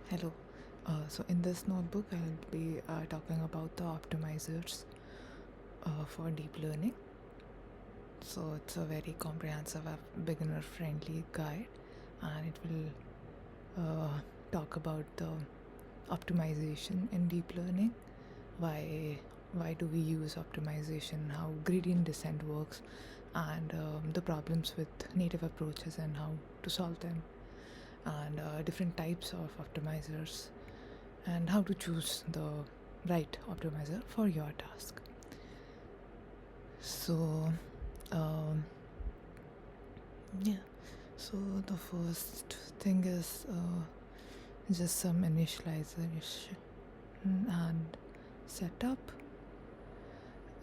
Hello. So in this notebook, I'll be talking about the optimizers for deep learning. So it's a very comprehensive, beginner-friendly guide, and it will talk about the optimization in deep learning. Why do we use optimization? How gradient descent works, and the problems with native approaches and how to solve them, and different types of optimizers and how to choose the right optimizer for your task. So, um, yeah, so the first thing is just some initialization and setup.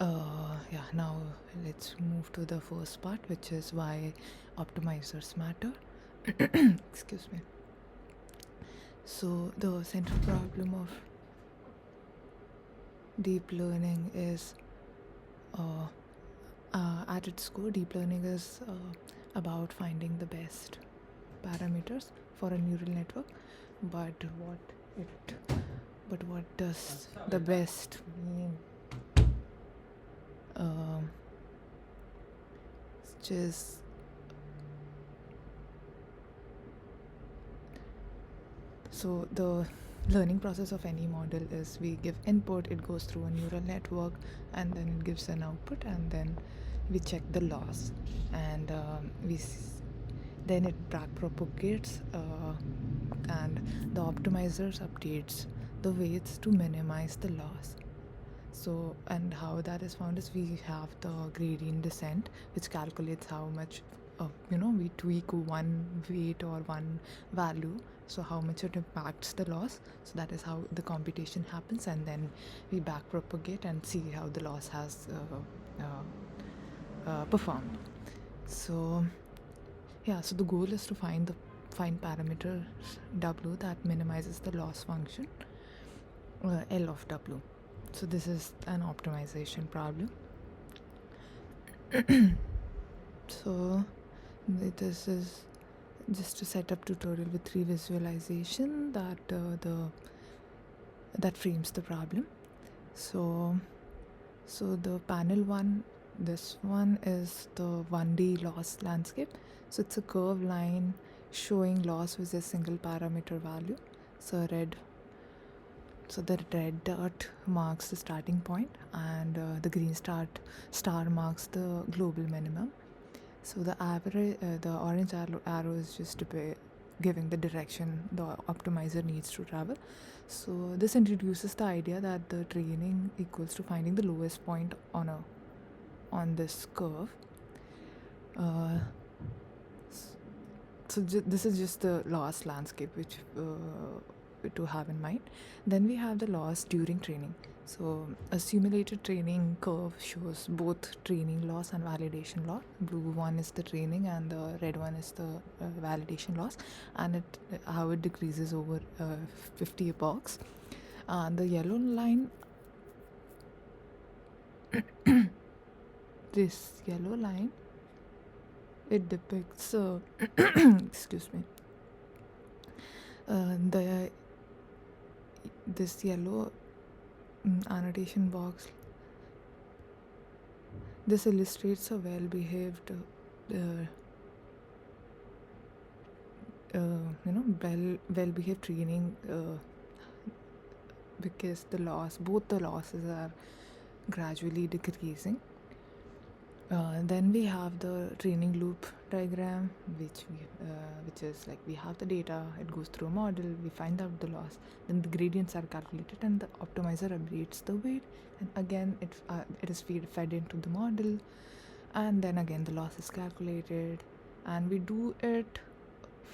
Yeah, now let's move to the first part, which is why optimizers matter. Excuse me. So, the central problem of deep learning is uh, at its core, deep learning is about finding the best parameters for a neural network. But it, what does the best mean? Um, it's just so the learning process of any model is we give input, it goes through a neural network, and then it gives an output, and then we check the loss, and then it back propagates, and the optimizers updates the weights to minimize the loss. So, and how that is found is we have the gradient descent, which calculates how much, we tweak one weight or one value, so how much it impacts the loss. So that is how the computation happens, and then we back propagate and see how the loss has performed. So yeah, so the goal is to find parameter W that minimizes the loss function L of W. So this is an optimization problem. So this is just a setup tutorial with 3 visualization that frames the problem. So the panel one, this one is the 1D loss landscape. So it's a curved line showing loss with a single parameter value. So the red dot marks the starting point, and the green star marks the global minimum. So the orange arrow is just giving the direction the optimizer needs to travel. So this introduces the idea that the training equals to finding the lowest point on this curve. Uh, so this is just the loss landscape which to have in mind. Then we have the loss during training. So a simulated training curve shows both training loss and validation loss. Blue one is the training and the red one is the validation loss, and how it decreases over 50 epochs. And the yellow line, this yellow line, it depicts excuse me, the this yellow annotation box. This illustrates a well-behaved, well-behaved training, because both the losses are gradually decreasing. Then we have the training loop diagram, which is like we have the data, it goes through a model, we find out the loss, then the gradients are calculated, and the optimizer updates the weight, and again it is fed into the model, and then again the loss is calculated, and we do it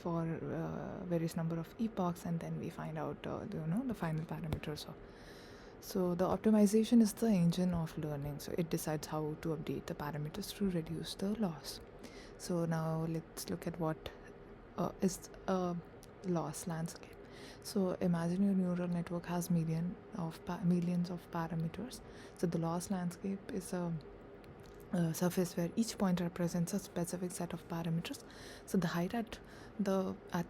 for various number of epochs, and then we find out the final parameters of. So the optimization is the engine of learning. So it decides how to update the parameters to reduce the loss. So now let's look at what is a loss landscape. So imagine your neural network has millions of parameters. So the loss landscape is a surface where each point represents a specific set of parameters. So the height at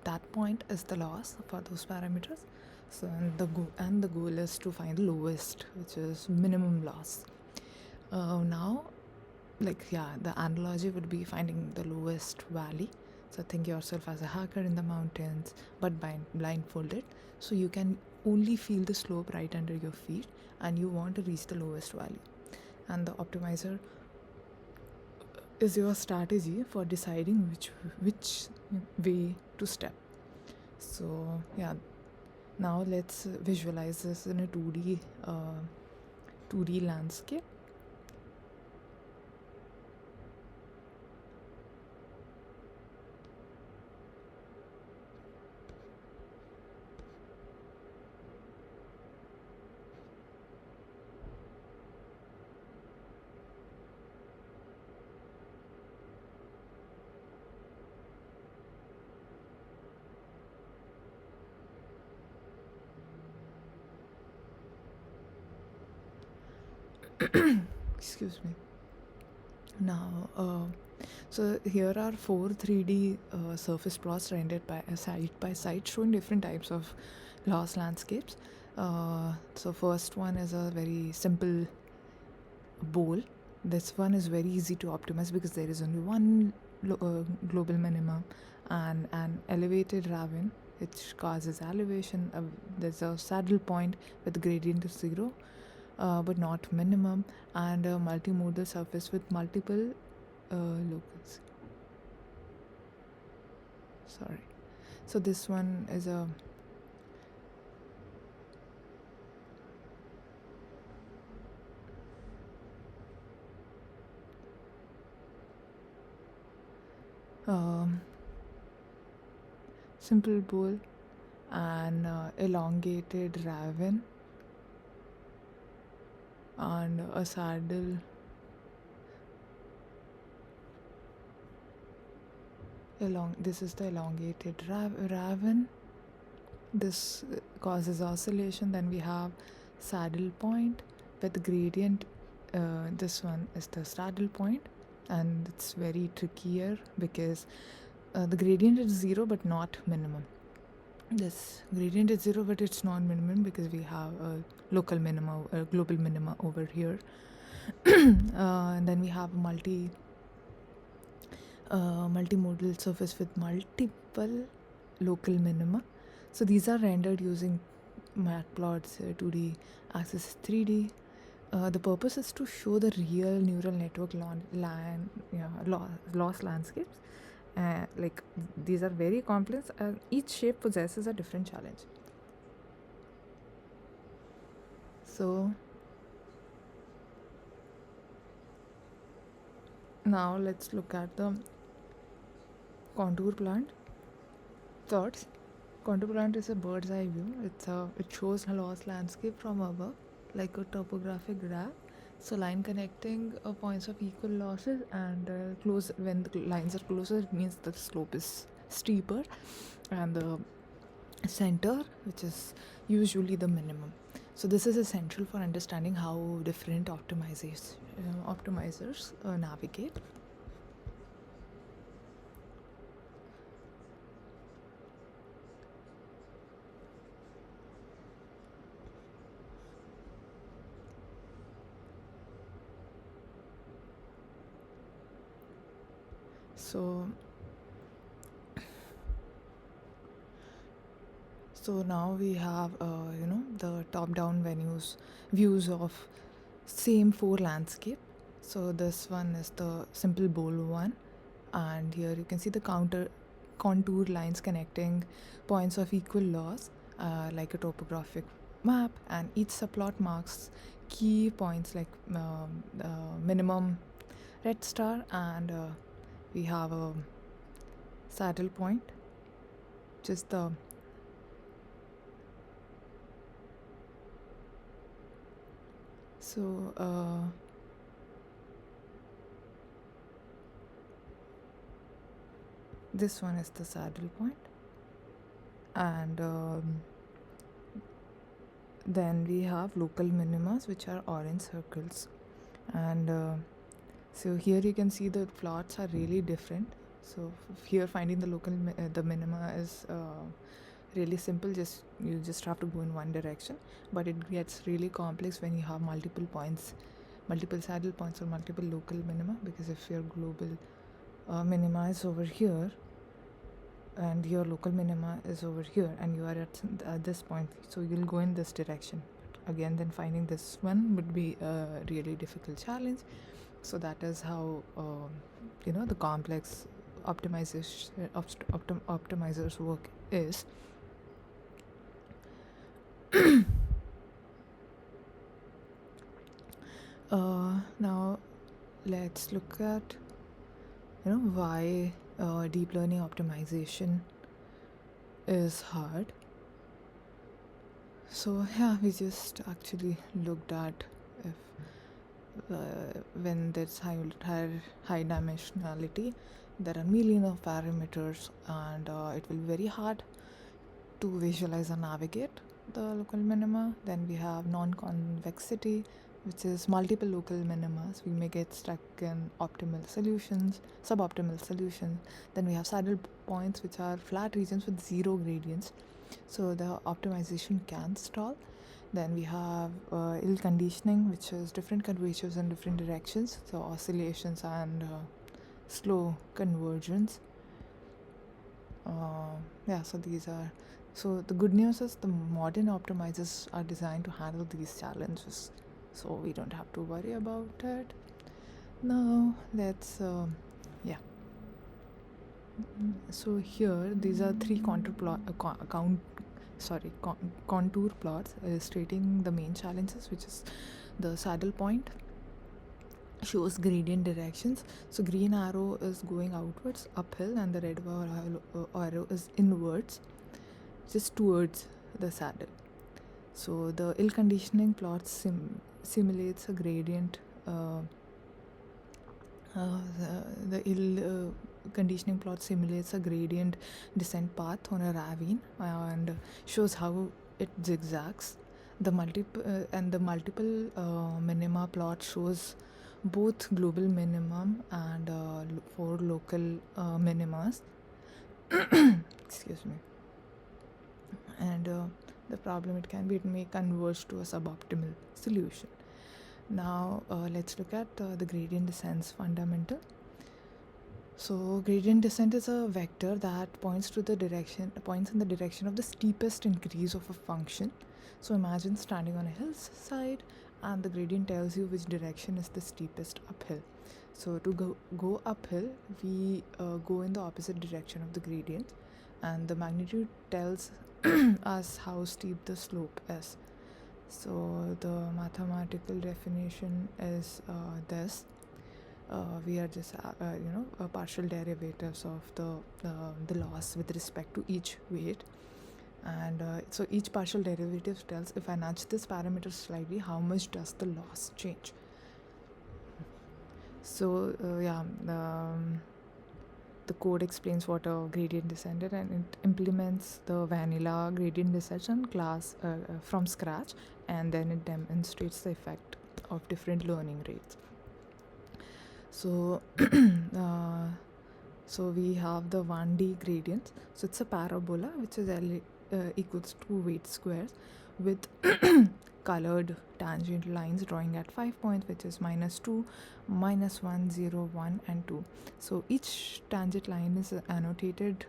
that point is the loss for those parameters. So and the goal is to find the lowest, which is minimum loss. Now, the analogy would be finding the lowest valley. So think yourself as a hiker in the mountains, but blindfolded. So you can only feel the slope right under your feet, and you want to reach the lowest valley. And the optimizer is your strategy for deciding which way to step. So yeah, now let's visualize this in a 2D landscape. Excuse me. Now, so here are 4 3D surface plots rendered side by side, showing different types of lost landscapes. So first one is a very simple bowl. This one is very easy to optimize because there is only one global minimum and an elevated ravine which causes elevation. There's a saddle point with gradient of 0, but not minimum, and a multimodal surface with multiple locals. Sorry. So this one is a simple bowl and elongated ravine and a saddle this is the elongated ravine. This causes oscillation. Then we have saddle point with gradient. This one is the saddle point, and it's very trickier because the gradient is 0 but not minimum. This gradient is 0 but it's not minimum because we have a local minima, a global minima over here. And then we have multimodal surface with multiple local minima. So these are rendered using matplots, 2D, Axis 3D. The purpose is to show the real neural network loss landscapes. These are very complex, and each shape possesses a different challenge. So now let's look at the contour plant thoughts. Contour plant is a bird's eye view. It shows a lost landscape from above, like a topographic graph. So line connecting points of equal losses, and when the lines are closer, it means the slope is steeper, and the center, which is usually the minimum. So this is essential for understanding how different optimizers navigate. So now we have the top-down views of same 4 landscape. So this one is the simple bowl one, and here you can see the contour lines connecting points of equal loss, like a topographic map, and each subplot marks key points like minimum red star, and we have a saddle point, just the this one is the saddle point, and then we have local minimas, which are orange circles, and So here you can see the plots are really different. So here finding the the minima is really simple. You just have to go in one direction, but it gets really complex when you have multiple points, multiple saddle points, or multiple local minima. Because if your global minima is over here and your local minima is over here and you are at this point, so you'll go in this direction. But again, then finding this one would be a really difficult challenge. So that is how the complex optimizers work is. Now let's look at why deep learning optimization is hard. So yeah, we just actually looked at if when there's high dimensionality, there are millions of parameters, and it will be very hard to visualize and navigate the local minima. Then we have non-convexity, which is multiple local minimas. We may get stuck in suboptimal solutions. Then we have saddle points, which are flat regions with zero gradients, so the optimization can stall. Then we have ill conditioning, which is different curvatures in different directions, so oscillations and slow convergence. So these are. So the good news is the modern optimizers are designed to handle these challenges, so we don't have to worry about it. Now let's so here these are three contour plots illustrating the main challenges, which is the saddle point shows gradient directions. So green arrow is going outwards uphill and the red arrow is inwards, just towards the saddle. So the ill conditioning plot simulates a gradient. The ill conditioning plot simulates a gradient descent path on a ravine and shows how it zigzags. The multiple minima plot shows both global minimum and for local minimas. Excuse me. And the problem it may converge to a suboptimal solution. Now let's look at the gradient descent fundamental. So gradient descent is a vector that points in the direction of the steepest increase of a function. So imagine standing on a hillside and the gradient tells you which direction is the steepest uphill. So to go uphill, we go in the opposite direction of the gradient, and the magnitude tells us how steep the slope is. So the mathematical definition is this. We are just partial derivatives of the loss with respect to each weight, and so each partial derivative tells if I nudge this parameter slightly, how much does the loss change. So the code explains what a gradient descent is, and it implements the vanilla gradient descent class from scratch, and then it demonstrates the effect of different learning rates. So so we have the 1D gradient. So it's a parabola which is equals to weight squares with colored tangent lines drawing at 5 points, which is -2, -1, 0, 1 and 2. So each tangent line is annotated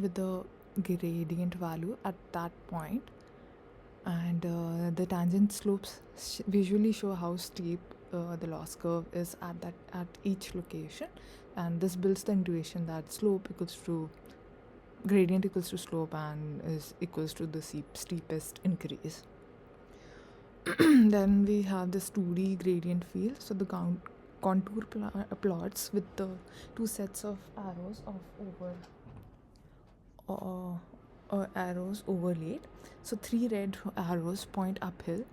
with the gradient value at that point, and the tangent slopes visually show how steep the loss curve is at each location, and this builds the intuition that slope equals to gradient equals to slope and is equals to the steepest increase. Then we have this 2D gradient field. So the contour plots with the two sets of arrows arrows overlaid. So 3 red arrows point uphill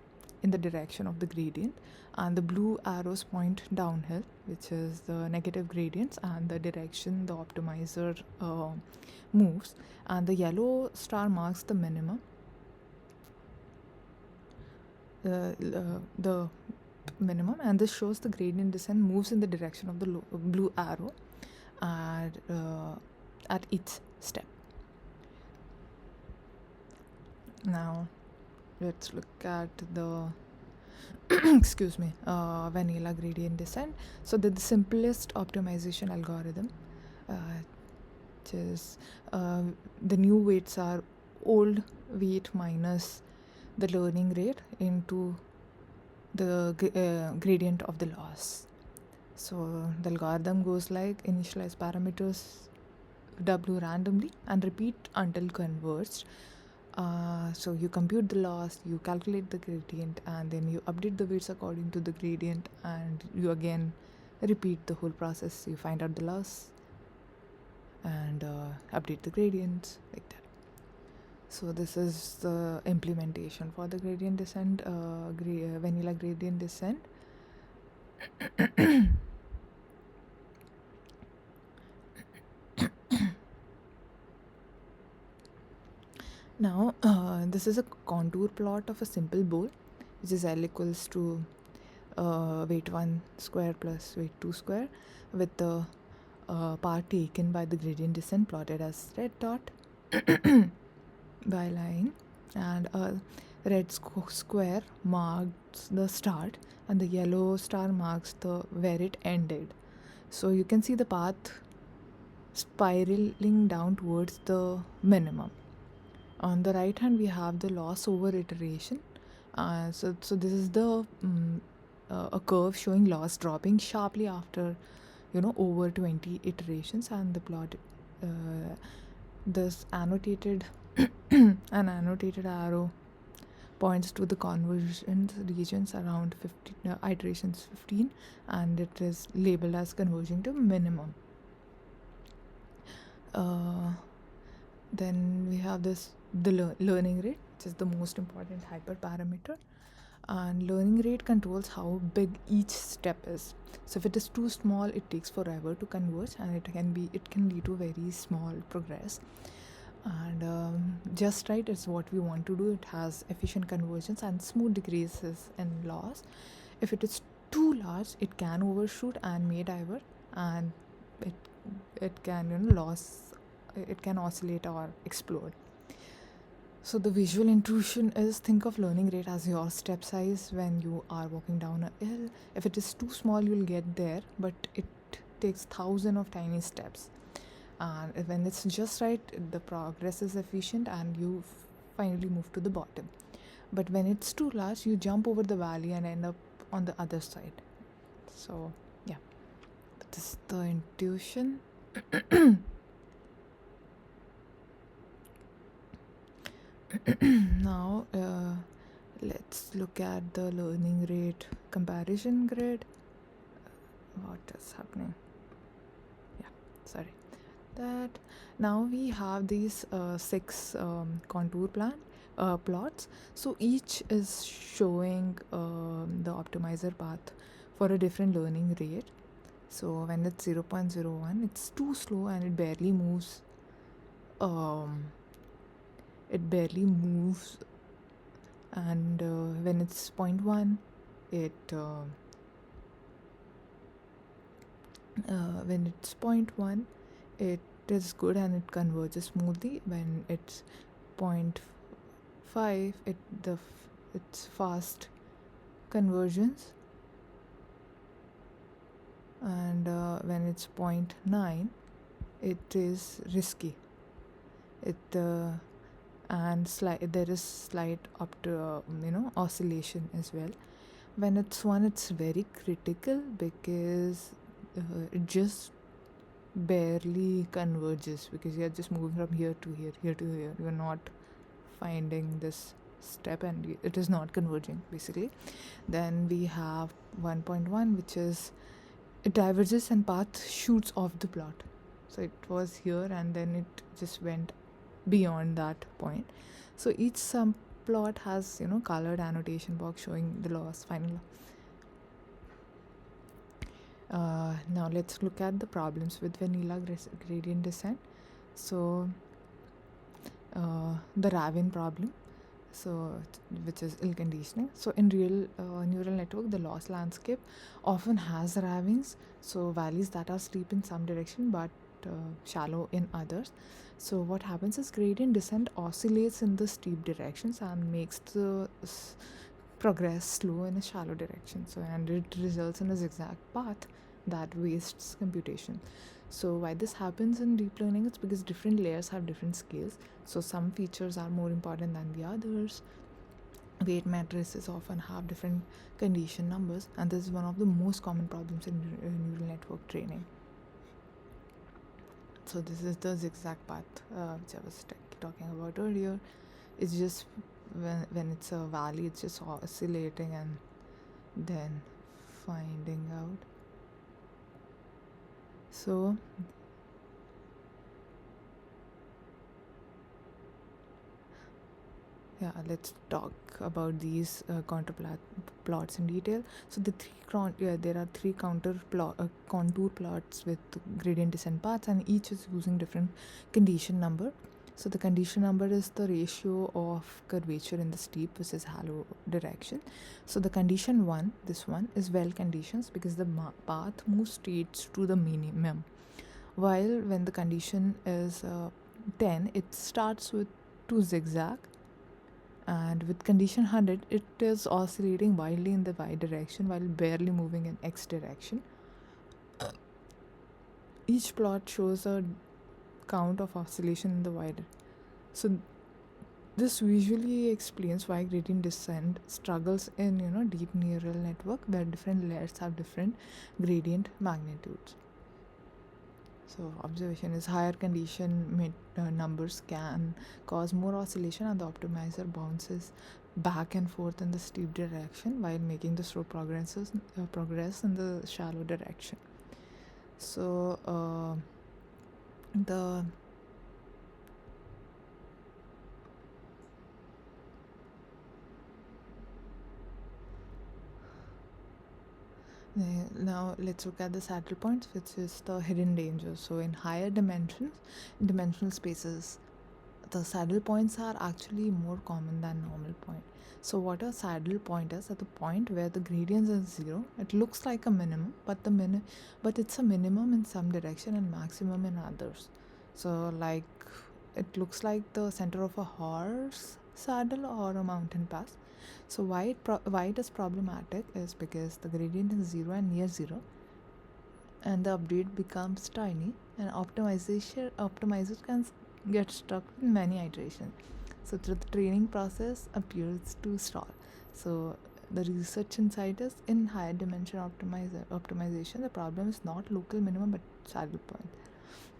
in the direction of the gradient, and the blue arrows point downhill, which is the negative gradients and the direction the optimizer moves, and the yellow star marks the minimum. The minimum, and this shows the gradient descent moves in the direction of the blue arrow at each step. Now let's look at the excuse me, vanilla gradient descent. So the simplest optimization algorithm, which is the new weights are old weight minus the learning rate into the gradient of the loss. So the algorithm goes like initialize parameters w randomly and repeat until converged. So you compute the loss, you calculate the gradient, and then you update the weights according to the gradient, and you again repeat the whole process. You find out the loss and update the gradients like that. So this is the implementation for the gradient descent, vanilla gradient descent. Now this is a contour plot of a simple bowl, which is L equals to weight 1 square plus weight 2 square, with the part taken by the gradient descent plotted as red dot by line, and a red square marks the start and the yellow star marks the where it ended. So you can see the path spiraling down towards the minimum. On the right hand we have the loss over iteration. So this is the a curve showing loss dropping sharply after over 20 iterations, and the plot this annotated an annotated arrow points to the convergence regions around 15 iterations 15, and it is labeled as converging to minimum. Then we have the learning rate, which is the most important hyperparameter, and learning rate controls how big each step is. So if it is too small, it takes forever to converge, and it can lead to very small progress. And just right is what we want to do. It has efficient convergence and smooth decreases in loss. If it is too large, it can overshoot and may divert, and it can it can oscillate or explode. So the visual intrusion is, think of learning rate as your step size when you are walking down a hill. If it is too small, you'll get there, but it takes thousands of tiny steps. And when it's just right, the progress is efficient and you finally move to the bottom. But when it's too large, you jump over the valley and end up on the other side. So yeah, this is the intuition. Now let's look at the learning rate comparison grid. What is happening? Yeah, sorry. That now we have these 6 contour plots. So each is showing the optimizer path for a different learning rate. So when it's 0.01, it's too slow and it barely moves. And when it's 0.1, when it's 0.1, it is good and it converges smoothly. When it's 0.5, it's fast convergence, and when it's 0.9, it is risky. And there is slight up to oscillation as well. When it's 1, it's very critical because it just barely converges, because you're just moving from here to here to here. You're not finding this step and it is not converging basically. Then we have 1.1, which is it diverges and path shoots off the plot. So it was here and then it just went beyond that point. So each subplot has colored annotation box showing the loss final. Now let's look at the problems with vanilla gradient descent. So the Raven problem. so which is ill conditioning. So in real neural network, the loss landscape often has ravines, so valleys that are steep in some direction but shallow in others. So what happens is gradient descent oscillates in the steep directions and makes the progress slow in a shallow direction. So and it results in a zigzag path that wastes computation. So why this happens in deep learning? It's because different layers have different scales. So some features are more important than the others. Weight matrices often have different condition numbers, and this is one of the most common problems in neural network training. So this is the zigzag path which I was talking about earlier. It's just when it's a valley, it's just oscillating and then finding out. So yeah, let's talk about these contour plots in detail. So there are three contour plots with gradient descent paths, and each is using different condition number. So the condition number is the ratio of curvature in the steep versus hollow direction. So the condition 1, this one, is well conditions because the path moves straight to the minimum. While when the condition is 10, it starts with 2 zigzag, and with condition 100 it is oscillating wildly in the y direction while barely moving in x direction. Each plot shows a count of oscillation in the y direction. So this visually explains why gradient descent struggles in deep neural network where different layers have different gradient magnitudes. So observation is higher condition numbers can cause more oscillation, and the optimizer bounces back and forth in the steep direction while making the slow progress in the shallow direction. So the now let's look at the saddle points, which is the hidden danger. So in higher dimensional spaces, the saddle points are actually more common than normal point. So what a saddle point is, at the point where the gradient is 0, it looks like a minimum, but it's a minimum in some direction and maximum in others. So like it looks like the center of a horse saddle or a mountain pass. So why it is problematic is because the gradient is 0 and near 0, and the update becomes tiny, and optimizers can get stuck in many iterations. So the training process appears to stall. So the research insight is in higher dimension optimization, the problem is not local minimum but saddle point.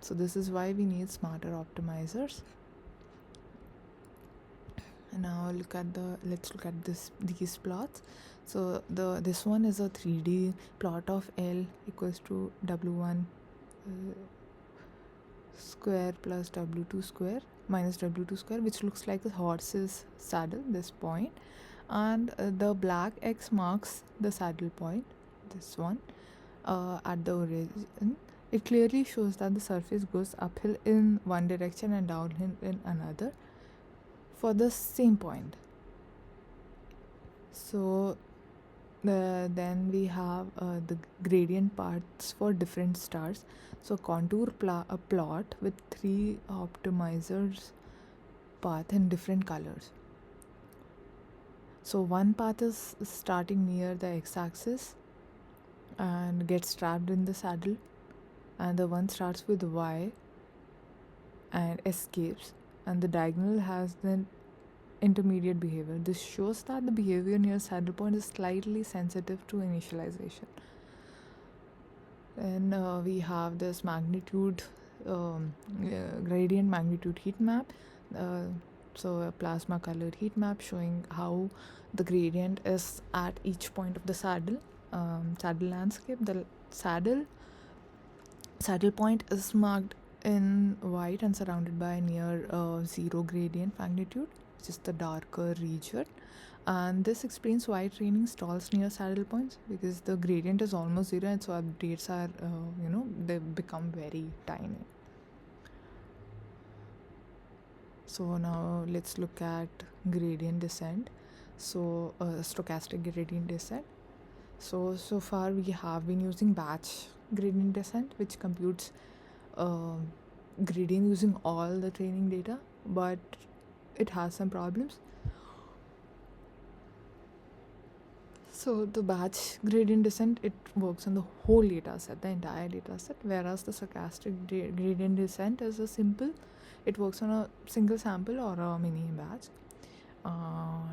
So this is why we need smarter optimizers. And now let's look at these plots. So this one is a 3D plot of L equals to W1 square plus W2 square minus W2 square, which looks like a horse's saddle, this point, and the black X marks the saddle point, this one, at the origin. It clearly shows that the surface goes uphill in one direction and downhill in another for the same point. So then we have the gradient parts for different stars. So contour a plot with 3 optimizers path in different colors. So one path is starting near the x-axis and gets trapped in the saddle, and the one starts with y and escapes, and the diagonal has then intermediate behavior. This shows that the behavior near saddle point is slightly sensitive to initialization. And we have this magnitude gradient magnitude heat map. So a plasma colored heat map showing how the gradient is at each point of the saddle landscape. The saddle point is marked in white and surrounded by near 0 gradient magnitude, which is the darker region. And this explains why training stalls near saddle points, because the gradient is almost 0, and so updates are they become very tiny. So now let's look at gradient descent. So stochastic gradient descent. So far we have been using batch gradient descent, which computes uh, gradient using all the training data, but it has some problems. So the batch gradient descent, it works on the whole data set, the entire data set, whereas the stochastic gradient descent is a simple, it works on a single sample or a mini batch.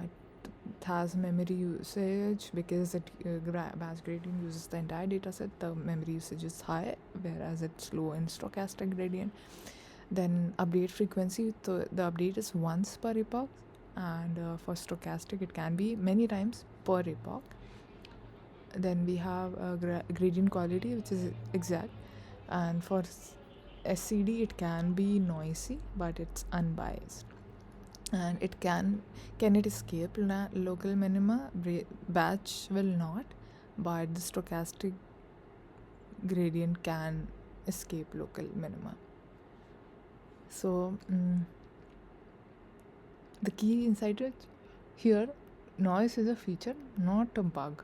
It has memory usage because batch gradient uses the entire data set. The memory usage is high, whereas it's low in stochastic gradient. Then update frequency, the update is once per epoch, and for stochastic it can be many times per epoch. Then we have gradient quality, which is exact, and for SCD it can be noisy, but it's unbiased. And it can it escape local minima? Batch will not, but the stochastic gradient can escape local minima. So the key insight is here, noise is a feature, not a bug.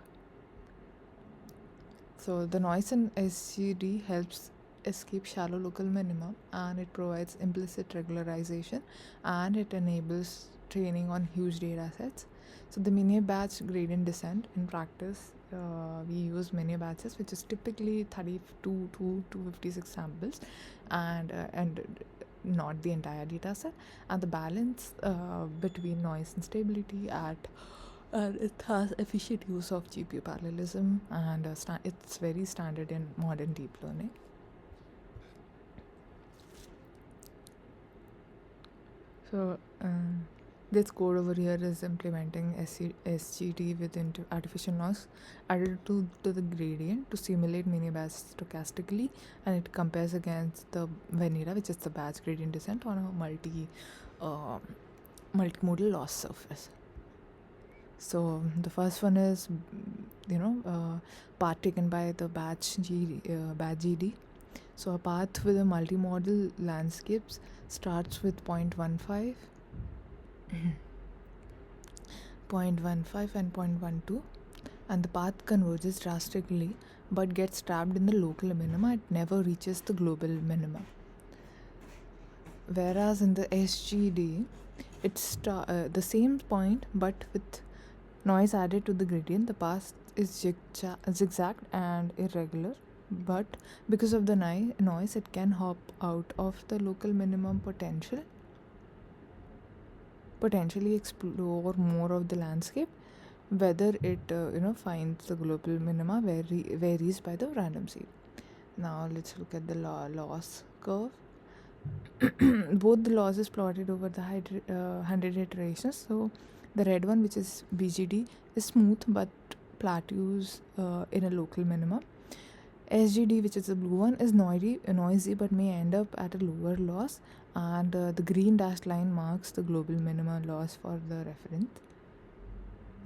So the noise in SGD helps escape shallow local minima, and it provides implicit regularization, and it enables training on huge data sets. So the mini batch gradient descent, in practice we use mini batches, which is typically 32 to 256 samples, and not the entire data set, and the balance between noise and stability and it has efficient use of GPU parallelism, and it's very standard in modern deep learning. So this code over here is implementing SGD with artificial noise added to the gradient to simulate mini batch stochastically, and it compares against the vanilla, which is the batch gradient descent, on a multimodal loss surface. So the first one is, path taken by the batch GD. So a path with a multimodal landscapes starts with 0.15, 0.15 and 0.12, and the path converges drastically but gets trapped in the local minima. It never reaches the global minima. Whereas in the SGD, it's the same point but with noise added to the gradient. The path is zigzag and irregular, but because of the noise, it can hop out of the local minimum potentially explore more of the landscape. Whether it finds the global minima varies by the random seed. Now let's look at the loss curve. Both the loss is plotted over the 100 iterations. So the red one, which is BGD, is smooth but plateaus in a local minimum. SGD, which is the blue one, is noisy but may end up at a lower loss, and the green dashed line marks the global minimum loss for the reference.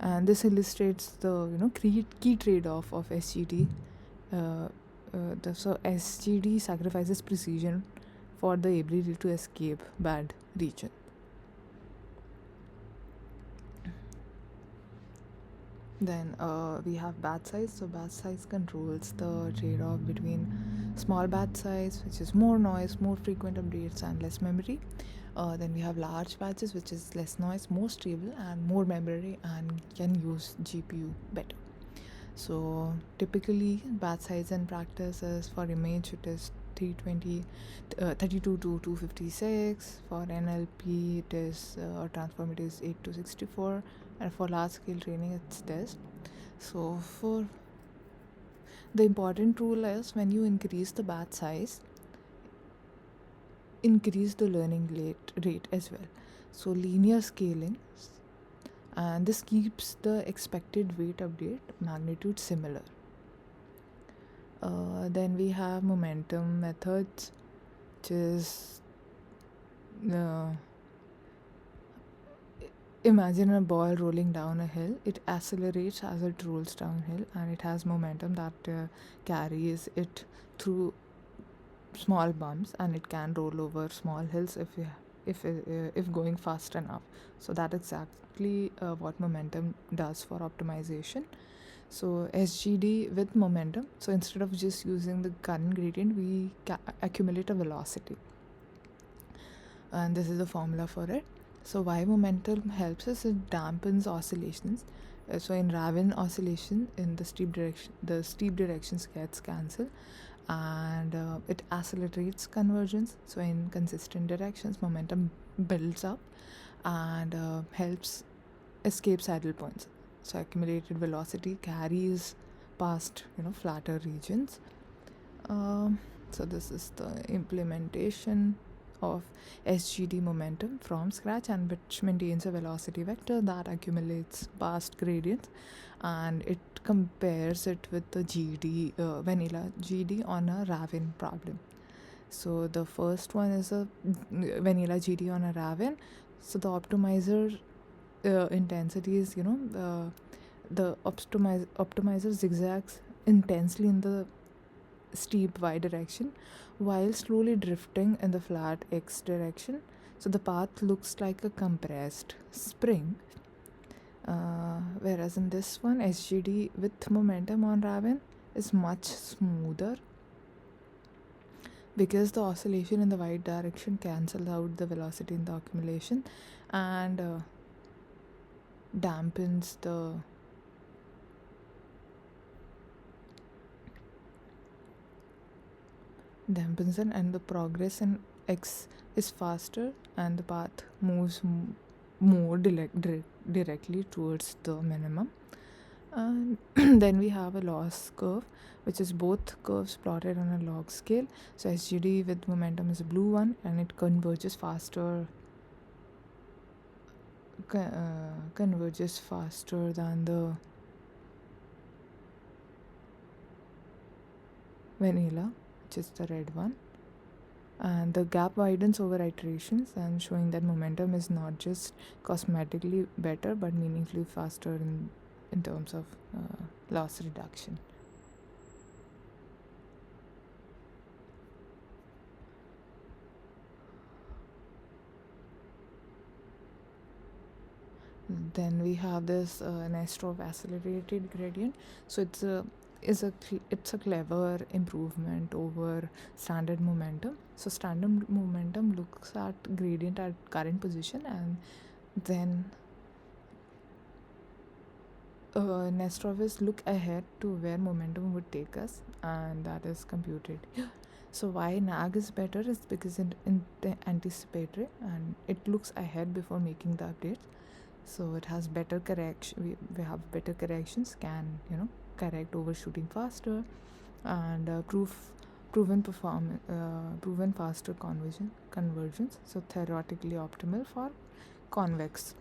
And this illustrates the key trade-off of SGD. So SGD sacrifices precision for the ability to escape bad region. Then we have batch size. So batch size controls the trade-off between small batch size, which is more noise, more frequent updates, and less memory. Then we have large batches, which is less noise, more stable, and more memory, and can use GPU better. So typically batch size in practice is, for image it is 32 to 256. For NLP it is transform it is 8 to 64, and for large scale training it's this. So for the important rule is, when you increase the batch size, increase the learning rate as well. So linear scaling, and this keeps the expected weight update magnitude similar. Then we have momentum methods, which is imagine a ball rolling down a hill. It accelerates as it rolls downhill, and it has momentum that carries it through small bumps, and it can roll over small hills if going fast enough. So that's exactly what momentum does for optimization. So SGD with momentum. So instead of just using the current gradient, we accumulate a velocity, and this is the formula for it. So why momentum helps us? It dampens oscillations. So in Raven oscillation, in the steep directions gets cancelled, and it accelerates convergence. So in consistent directions, momentum builds up and helps escape saddle points. So accumulated velocity carries past flatter regions. So this is the implementation of SGD momentum from scratch, and which maintains a velocity vector that accumulates past gradients, and it compares it with the GD, vanilla GD on a Raven problem. So the first one is a vanilla GD on a Raven. So the optimizer intensity is, the optimizer zigzags intensely in the steep y direction while slowly drifting in the flat x direction. So the path looks like a compressed spring, whereas in this one, SGD with momentum on Raven is much smoother because the oscillation in the y direction cancels out the velocity in the accumulation and dampens the and the progress in x is faster and the path moves more directly towards the minimum. And then we have a loss curve, which is both curves plotted on a log scale. So SGD with momentum is a blue one, and it converges faster than the vanilla, which is the red one. And the gap widens over iterations, and showing that momentum is not just cosmetically better but meaningfully faster in terms of loss reduction. Then we have this Nesterov accelerated gradient. So it's a clever improvement over standard momentum. So standard momentum looks at gradient at current position, and then Nesterov is look ahead to where momentum would take us, and that is computed. So why NAG is better is because it's anticipatory and it looks ahead before making the updates. So it has better correction. We have better corrections, can correct overshooting faster, and proven faster convergence. So theoretically optimal for convex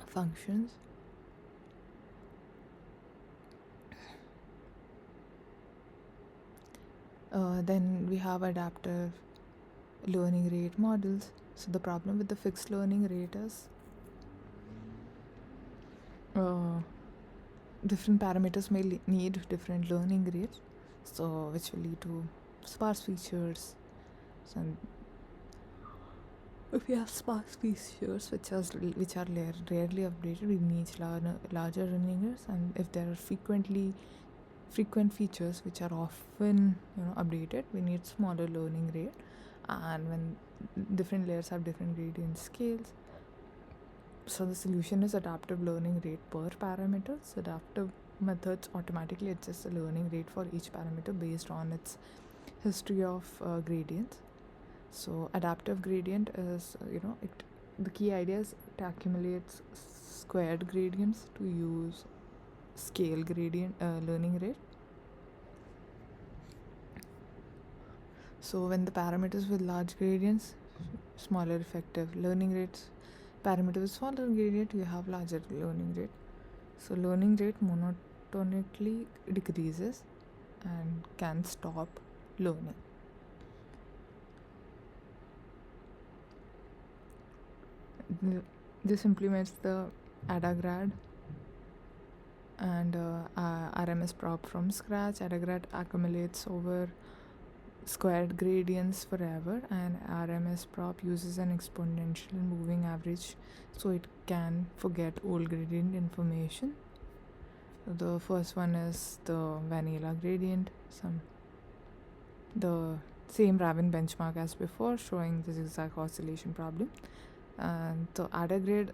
functions. Then we have adaptive learning rate models. So the problem with the fixed learning rate is different parameters may need different learning rates, so which will lead to sparse features. So if we have sparse features which are rarely updated, we need larger learning rates, and if there are frequent features which are often updated, we need smaller learning rate. And when different layers have different gradient scales, so the solution is adaptive learning rate per parameter. So adaptive methods automatically adjust the learning rate for each parameter based on its history of gradients. So adaptive gradient is, the key idea is it accumulates squared gradients to use scale gradient learning rate. So when the parameters with large gradients, smaller effective learning rates. Parameter with smaller gradient, you have larger learning rate. So learning rate monotonically decreases and can stop learning. This implements the AdaGrad and RMS prop from scratch. AdaGrad accumulates over squared gradients forever, and RMS prop uses an exponential moving average so it can forget old gradient information. The first one is the vanilla gradient, the same Raven benchmark as before, showing the zigzag oscillation problem. And the Adagrade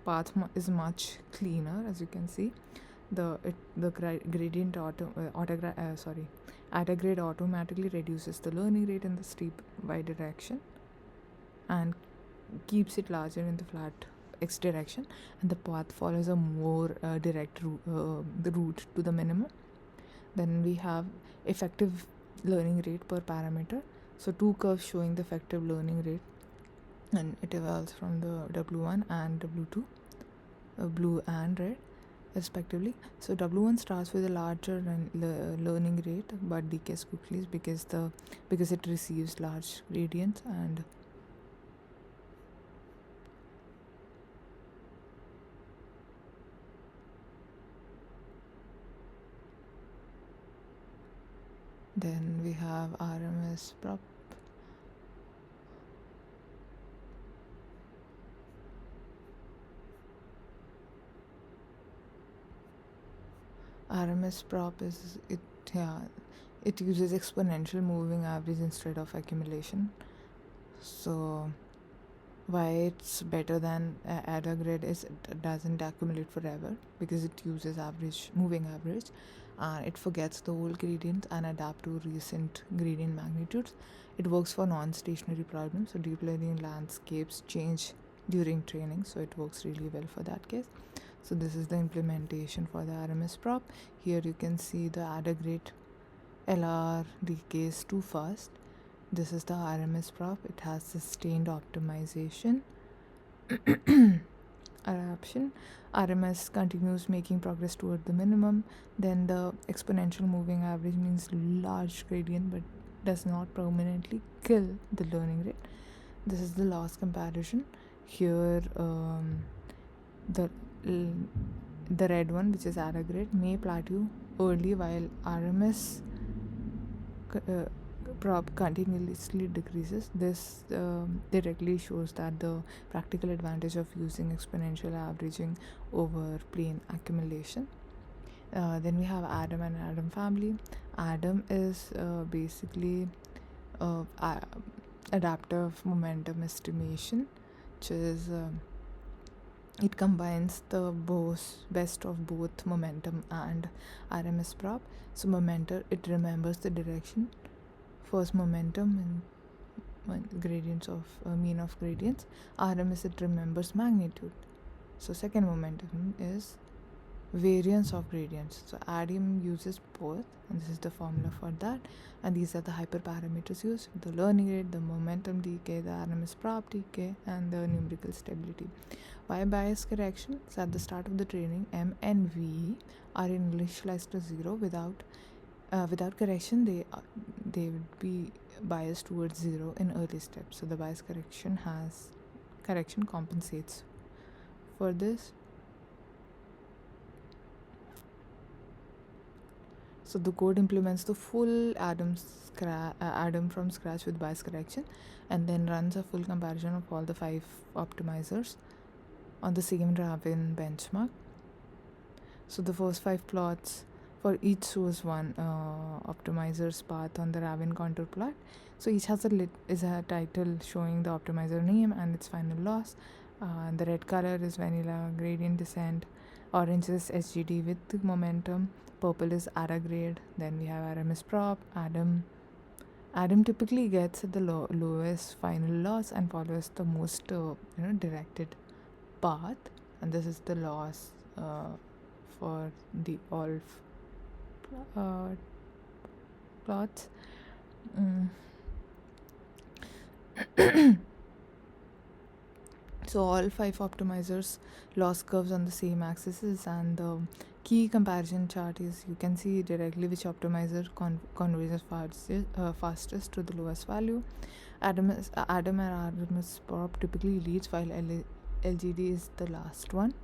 path is much cleaner, as you can see. The gradient Adagrade automatically reduces the learning rate in the steep y direction and keeps it larger in the flat x direction, and the path follows a more direct the route to the minimum. Then we have effective learning rate per parameter. So two curves showing the effective learning rate, and it evolves from the W1 and W2, blue and red respectively. So W1 starts with a larger learning rate but decays quickly because it receives large gradients. And then we have RMS prop. RMS prop it uses exponential moving average instead of accumulation. So why it's better than Adagrade is it doesn't accumulate forever because it uses moving average, and it forgets the old gradients and adapt to recent gradient magnitudes. It works for non-stationary problems, so deep learning landscapes change during training, so it works really well for that case. So this is the implementation for the RMS prop. Here you can see the Adagrade LR decays too fast. This is the RMS prop. It has sustained optimization. Adaptation. RMS continues making progress toward the minimum. Then the exponential moving average means large gradient but does not permanently kill the learning rate. This is the loss comparison. Here the red one, which is Adagrade, may plateau early while RMS prop continuously decreases. This directly shows that the practical advantage of using exponential averaging over plain accumulation. Then we have Adam and Adam family. Adam is basically adaptive momentum estimation, which is it combines the best of both momentum and RMS prop. So momentum, it remembers the direction. First momentum and gradients of mean of gradients. RMS, it remembers magnitude. So second momentum is variance of gradients. So Adam uses both, and this is the formula for that. And these are the hyperparameters used: the learning rate, the momentum decay, the RMS prop decay, and the numerical stability. Why bias correction? So at the start of the training, M and V are initialized to 0. Without correction, they would be biased towards 0 in early steps. So the bias correction compensates for this. So the code implements the full Adam from scratch with bias correction, and then runs a full comparison of all the 5 optimizers on the same Raven benchmark. So the first 5 plots for each shows one optimizer's path on the Raven contour plot. So each has a title showing the optimizer name and its final loss. The red color is vanilla gradient descent, orange is SGD with momentum, purple is Adagrade. Then we have RMS prop. Adam typically gets at the lowest final loss and follows the most directed path, and this is the loss for the all plots. So all 5 optimizers loss curves on the same axes, and the key comparison chart is you can see directly which optimizer converges fastest to the lowest value. Adam and RMS prop typically leads, while LGD is the last one.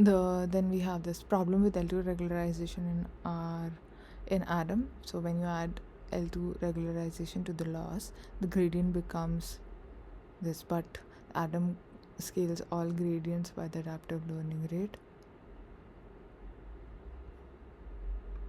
then we have this problem with L2 regularization in Adam. So when you add L2 regularization to the loss, the gradient becomes this, but Adam scales all gradients by the adaptive learning rate.